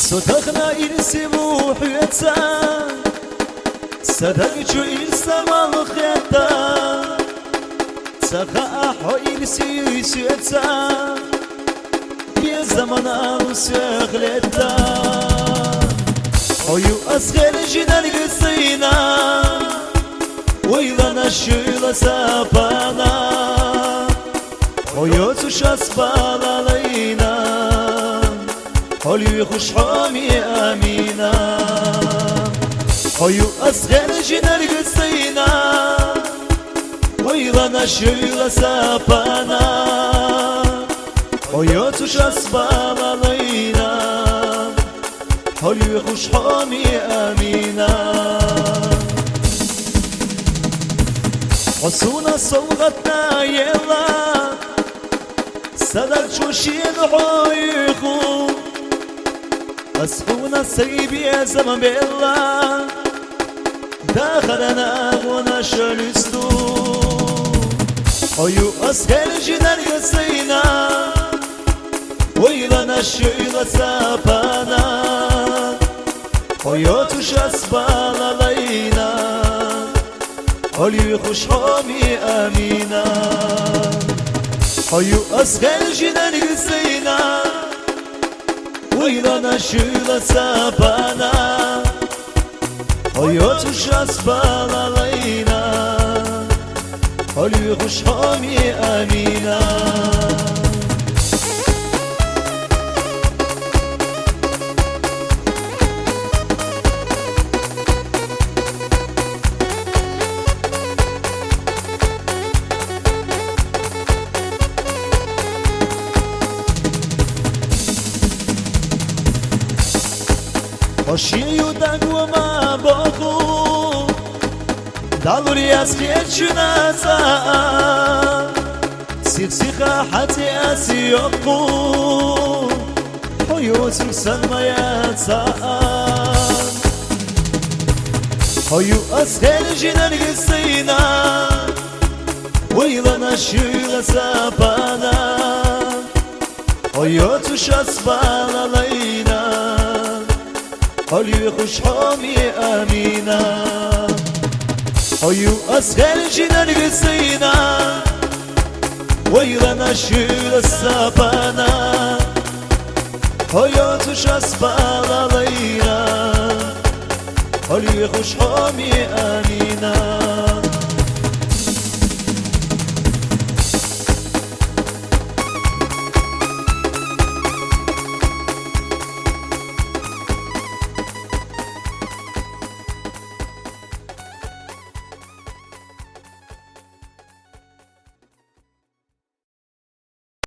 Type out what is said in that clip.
صدقنا إرسي وحيتا صدقشو إرسا والخيتا سخاحو إرسي يسيتا في زمن أوسيخلتا Oyu askerciler gısıyna Uylana şuyla sapana Oyu tuşas balalıyna Oyu kuşhami amina Oyu askerciler gısıyna Uylana şuyla sapana Oyu tuşas balalıyna حلو خوش حامی امینا حسونا صوغتنا يلا صدر شوشين حايخو أسخونا سيبي زمن بيلا داخلنا غونا شلستو حيو أسهل جنر يسينا ويلنا الشيلة سابانا حياتش أسبال علينا علي خوش حامي أمينا حيو أسخل جنر يسينا ويلنا الشيلة سابانا حياتش أسبال علينا علي خوش حامي أمينا Hoşiyu da guma boku Daluri askiyetçuna sa'a Siksikha hati asiyoku Hoyu siksanmaya sa'a Hoyu askerciler gitseyna Uylana şuyla sapana Hoyu tuşas balalayna حلو خوش حامی امینا حیو اسخل جنر گسینا ویلنا شیر سابانا حیاتش اسبال علینا حلو خوش حامی امینا